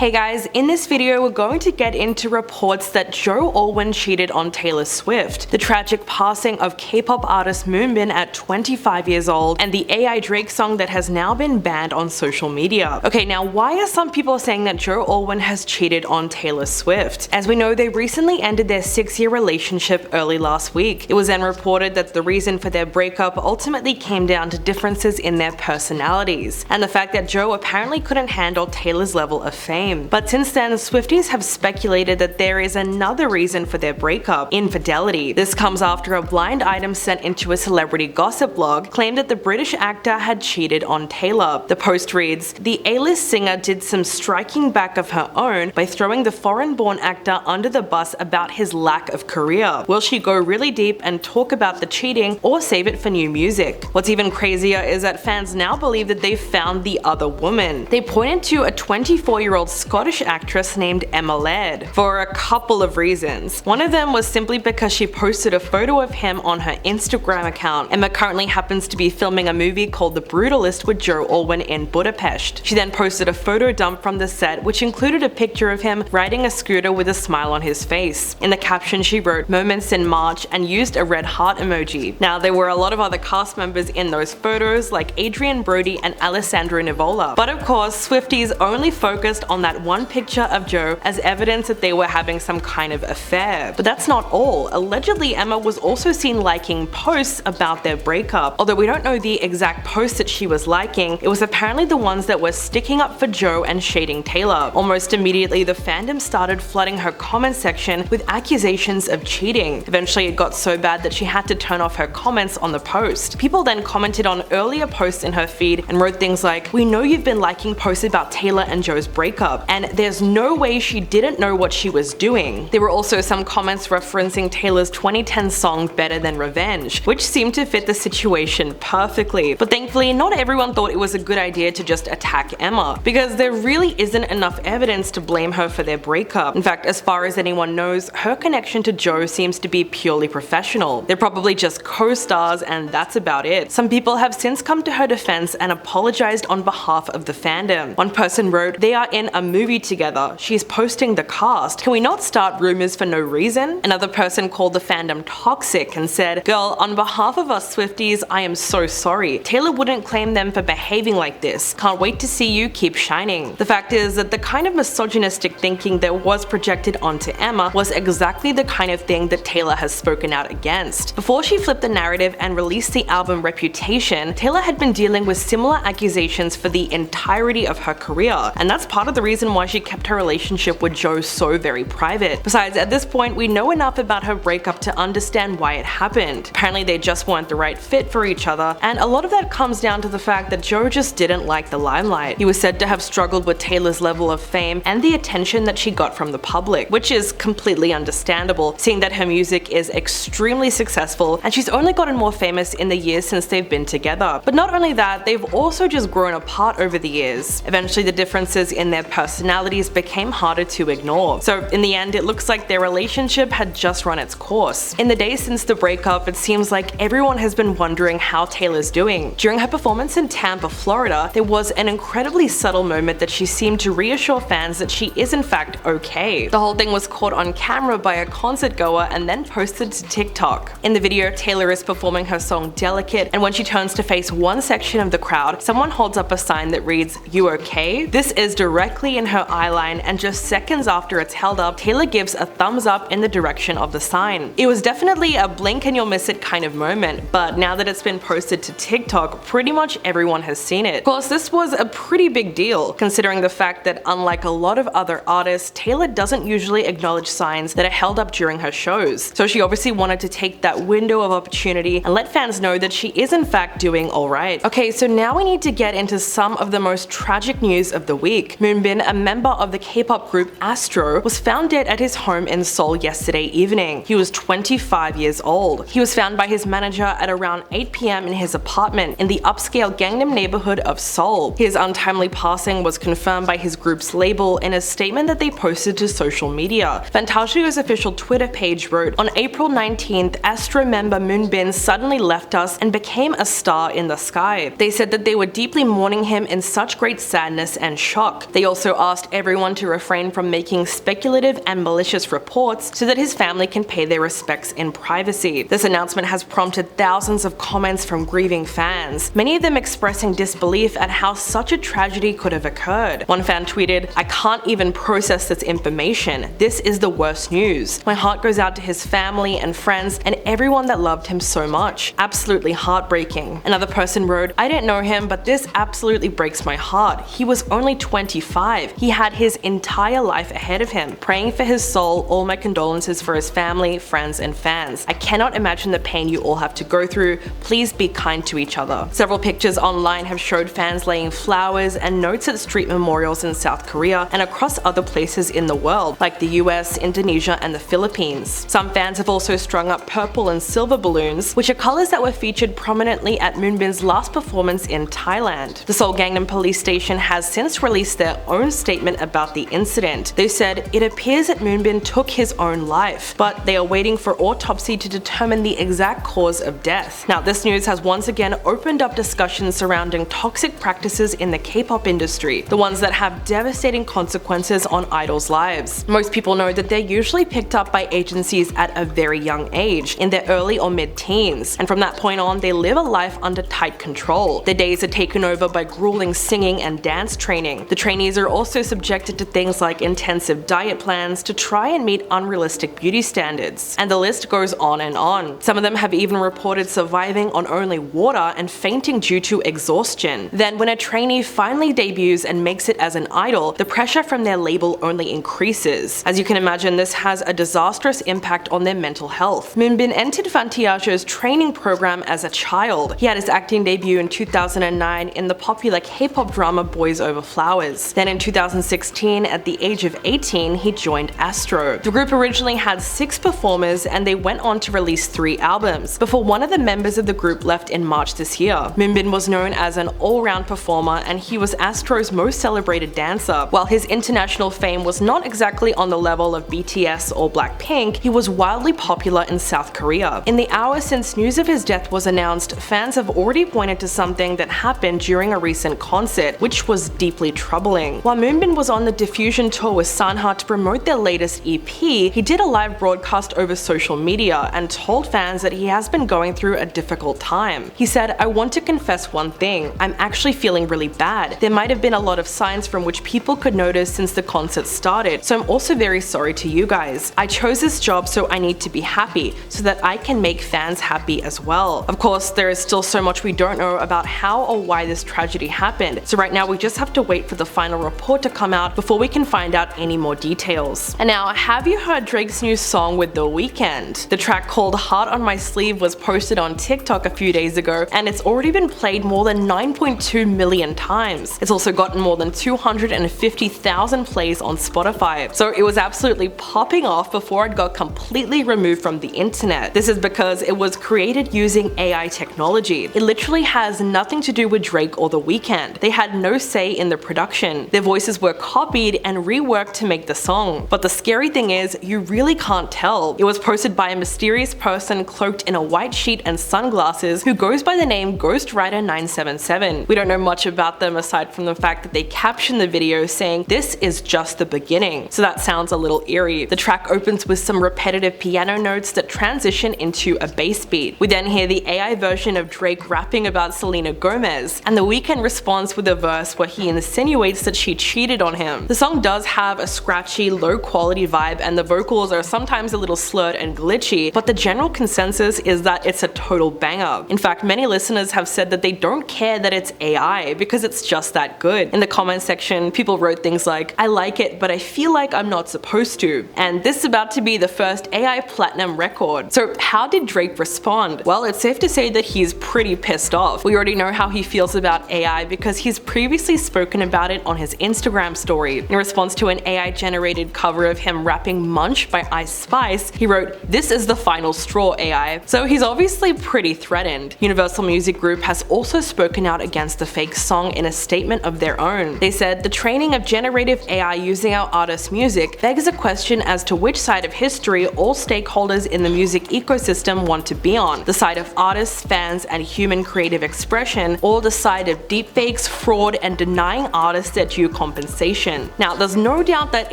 Hey guys, in this video we're going to get into reports that Alwyn cheated on Taylor Swift, the tragic passing of K-pop artist Moonbin at 25 years old, and the AI Drake song that has now been banned on social media. Okay, now why are some people saying that Alwyn has cheated on Taylor Swift? As we know, they recently ended their 6-year relationship early last week. It was then reported that the reason for their breakup ultimately came down to differences in their personalities, and the fact that Joe apparently couldn't handle Taylor's level of fame. But since then, Swifties have speculated that there is another reason for their breakup: infidelity. This comes after a blind item sent into a celebrity gossip blog claimed that the British actor had cheated on Taylor. The post reads, "The A-list singer did some striking back of her own by throwing the foreign-born actor under the bus about his lack of career. Will she go really deep and talk about the cheating or save it for new music?" What's even crazier is that fans now believe that they've found the other woman. They pointed to a 24-year-old Scottish actress named Emma Laird for a couple of reasons. One of them was simply because she posted a photo of him on her Instagram account. Emma currently happens to be filming a movie called The Brutalist with Alwyn in Budapest. She then posted a photo dump from the set which included a picture of him riding a scooter with a smile on his face. In the caption she wrote "Moments in March" and used a red heart emoji. Now there were a lot of other cast members in those photos like Adrian Brody and Alessandro Nivola, but of course Swifties only focused on that one picture of Joe as evidence that they were having some kind of affair. But that's not all. Allegedly, Emma was also seen liking posts about their breakup. Although we don't know the exact posts that she was liking, it was apparently the ones that were sticking up for Joe and shading Taylor. Almost immediately, the fandom started flooding her comment section with accusations of cheating. Eventually, it got so bad that she had to turn off her comments on the post. People then commented on earlier posts in her feed and wrote things like, "We know you've been liking posts about Taylor and Joe's breakup, and there's no way she didn't know what she was doing." There were also some comments referencing Taylor's 2010 song Better Than Revenge, which seemed to fit the situation perfectly. But thankfully, not everyone thought it was a good idea to just attack Emma, because there really isn't enough evidence to blame her for their breakup. In fact, as far as anyone knows, her connection to Joe seems to be purely professional. They're probably just co-stars and that's about it. Some people have since come to her defense and apologized on behalf of the fandom. One person wrote, "They are in a movie together. She's posting the cast. Can we not start rumors for no reason?" Another person called the fandom toxic and said, "Girl, on behalf of us Swifties, I am so sorry. Taylor wouldn't claim them for behaving like this. Can't wait to see you keep shining." The fact is that the kind of misogynistic thinking that was projected onto Emma was exactly the kind of thing that Taylor has spoken out against. Before she flipped the narrative and released the album Reputation, Taylor had been dealing with similar accusations for the entirety of her career, and that's part of the reason why she kept her relationship with Joe so very private. Besides, at this point, we know enough about her breakup to understand why it happened. Apparently they just weren't the right fit for each other, and a lot of that comes down to the fact that Joe just didn't like the limelight. He was said to have struggled with Taylor's level of fame and the attention that she got from the public, which is completely understandable, seeing that her music is extremely successful and she's only gotten more famous in the years since they've been together. But not only that, they've also just grown apart over the years. Eventually the differences in their personalities became harder to ignore. So in the end, it looks like their relationship had just run its course. In the days since the breakup, it seems like everyone has been wondering how Taylor's doing. During her performance in Tampa, Florida, there was an incredibly subtle moment that she seemed to reassure fans that she is in fact okay. The whole thing was caught on camera by a concert goer and then posted to TikTok. In the video, Taylor is performing her song Delicate, and when she turns to face one section of the crowd, someone holds up a sign that reads, "You okay?" This is directly in her eyeline, and just seconds after it's held up, Taylor gives a thumbs up in the direction of the sign. It was definitely a blink and you'll miss it kind of moment, but now that it's been posted to TikTok, pretty much everyone has seen it. Of course, this was a pretty big deal, considering the fact that unlike a lot of other artists, Taylor doesn't usually acknowledge signs that are held up during her shows. So she obviously wanted to take that window of opportunity and let fans know that she is in fact doing alright. Okay, so now we need to get into some of the most tragic news of the week. Moonbin, a member of the K-pop group Astro, was found dead at his home in Seoul yesterday evening. He was 25 years old. He was found by his manager at around 8 p.m. in his apartment in the upscale Gangnam neighborhood of Seoul. His untimely passing was confirmed by his group's label in a statement that they posted to social media. Fantasio's official Twitter page wrote, "On April 19th, Astro member Moonbin suddenly left us and became a star in the sky. They said that they were deeply mourning him in such great sadness and shock. They also also asked everyone to refrain from making speculative and malicious reports so that his family can pay their respects in privacy. This announcement has prompted thousands of comments from grieving fans, many of them expressing disbelief at how such a tragedy could have occurred. One fan tweeted, "I can't even process this information. This is the worst news. My heart goes out to his family and friends and everyone that loved him so much. Absolutely heartbreaking." Another person wrote, "I didn't know him, but this absolutely breaks my heart. He was only 25. He had his entire life ahead of him. Praying for his soul, all my condolences for his family, friends, and fans. I cannot imagine the pain you all have to go through. Please be kind to each other." Several pictures online have showed fans laying flowers and notes at street memorials in South Korea and across other places in the world, like the US, Indonesia, and the Philippines. Some fans have also strung up purple and silver balloons, which are colors that were featured prominently at Moonbin's last performance in Thailand. The Seoul Gangnam Police Station has since released their own statement about the incident. They said, "It appears that Moonbin took his own life, but they are waiting for autopsy to determine the exact cause of death." Now, this news has once again opened up discussions surrounding toxic practices in the K-pop industry, the ones that have devastating consequences on idols' lives. Most people know that they're usually picked up by agencies at a very young age, in their early or mid-teens, and from that point on, they live a life under tight control. Their days are taken over by grueling singing and dance training. The trainees are also subjected to things like intensive diet plans to try and meet unrealistic beauty standards. And the list goes on and on. Some of them have even reported surviving on only water and fainting due to exhaustion. Then when a trainee finally debuts and makes it as an idol, the pressure from their label only increases. As you can imagine, this has a disastrous impact on their mental health. Moonbin entered Fantiajo's training program as a child. He had his acting debut in 2009 in the popular K-pop drama Boys Over Flowers. Then in 2016, at the age of 18, he joined Astro. The group originally had 6 performers and they went on to release 3 albums, before one of the members of the group left in March this year. Moonbin was known as an all-round performer and he was Astro's most celebrated dancer. While his international fame was not exactly on the level of BTS or Blackpink, he was wildly popular in South Korea. In the hours since news of his death was announced, fans have already pointed to something that happened during a recent concert, which was deeply troubling. While Moonbin was on the Diffusion tour with Sanha to promote their latest EP, he did a live broadcast over social media and told fans that he has been going through a difficult time. He said, "I want to confess one thing. I'm actually feeling really bad. There might have been a lot of signs from which people could notice since the concert started, so I'm also very sorry to you guys. I chose this job so I need to be happy, so that I can make fans happy as well." Of course, there is still so much we don't know about how or why this tragedy happened, so right now we just have to wait for the final report to come out before we can find out any more details. And now, have you heard Drake's new song with The Weeknd? The track called Heart on My Sleeve was posted on TikTok a few days ago, and it's already been played more than 9.2 million times. It's also gotten more than 250,000 plays on Spotify, so it was absolutely popping off before it got completely removed from the internet. This is because it was created using AI technology. It literally has nothing to do with Drake or The Weeknd. They had no say in the production. Their voices were copied and reworked to make the song. But the scary thing is, you really can't tell. It was posted by a mysterious person cloaked in a white sheet and sunglasses who goes by the name Ghostwriter977. We don't know much about them aside from the fact that they captioned the video saying, "This is just the beginning." So that sounds a little eerie. The track opens with some repetitive piano notes that transition into a bass beat. We then hear the AI version of Drake rapping about Selena Gomez, and The Weeknd responds with a verse where he insinuates that she cheated on him. The song does have a scratchy, low-quality vibe, and the vocals are sometimes a little slurred and glitchy, but the general consensus is that it's a total banger. In fact, many listeners have said that they don't care that it's AI because it's just that good. In the comment section, people wrote things like, "I like it, but I feel like I'm not supposed to." And this is about to be the first AI platinum record. So how did Drake respond? Well, it's safe to say that he's pretty pissed off. We already know how he feels about AI because he's previously spoken about it on his Instagram story. In response to an AI-generated cover of him rapping Munch by Ice Spice, he wrote, "This is the final straw, AI." So he's obviously pretty threatened. Universal Music Group has also spoken out against the fake song in a statement of their own. They said, "The training of generative AI using our artists' music begs a question as to which side of history all stakeholders in the music ecosystem want to be on. The side of artists, fans, and human creative expression, or the side of deepfakes, fraud, and denying artists their due compensation. Now, there's no doubt that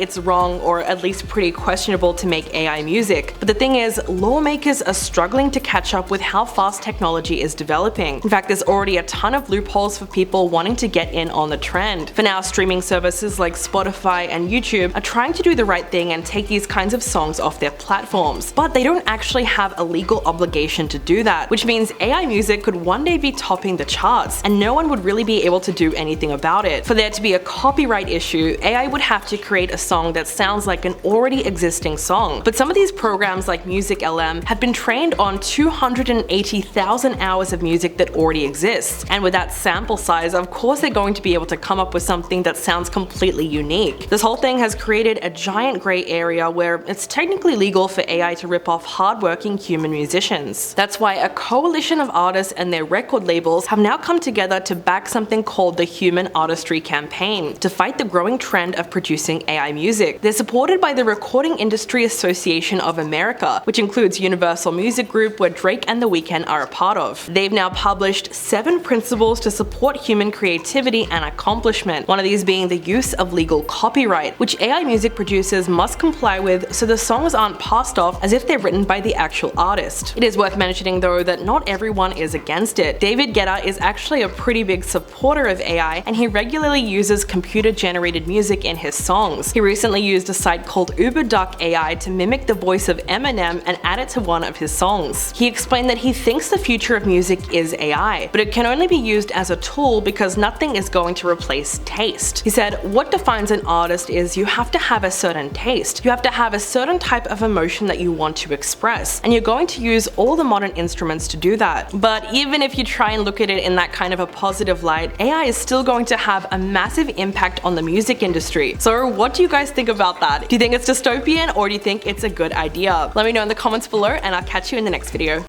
it's wrong or at least pretty questionable to make AI music, but the thing is, lawmakers are struggling to catch up with how fast technology is developing. In fact, there's already a ton of loopholes for people wanting to get in on the trend. For now, streaming services like Spotify and YouTube are trying to do the right thing and take these kinds of songs off their platforms, but they don't actually have a legal obligation to do that, which means AI music could one day be topping the charts, and no one would really be able to do anything about it. For there to be a copyright issue, AI would have to create a song that sounds like an already existing song. But some of these programs like Music LM have been trained on 280,000 hours of music that already exists, and with that sample size, of course they're going to be able to come up with something that sounds completely unique. This whole thing has created a giant gray area where it's technically legal for AI to rip off hardworking human musicians. That's why a coalition of artists and their record labels have now come together to back something called the Human Artistry Campaign to fight the growing trend of producing AI music. They're supported by the Recording Industry Association of America, which includes Universal Music Group, where Drake and The Weeknd are a part of. They've now published 7 principles to support human creativity and accomplishment, one of these being the use of legal copyright, which AI music producers must comply with so the songs aren't passed off as if they're written by the actual artist. It is worth mentioning though that not everyone is against it. David Guetta is actually a pretty big supporter of AI, and he regularly uses computer-generated music in his songs. He recently used a site called UberDuck AI to mimic the voice of Eminem and add it to one of his songs. He explained that he thinks the future of music is AI, but it can only be used as a tool because nothing is going to replace taste. He said, "What defines an artist is you have to have a certain taste. You have to have a certain type of emotion that you want to express, and you're going to use all the modern instruments to do that." But even if you try and look at it in that kind of a positive light, AI is still going to have a massive impact on the music industry. So what do you guys think about that? Do you think it's dystopian, or do you think it's a good idea? Let me know in the comments below, and I'll catch you in the next video.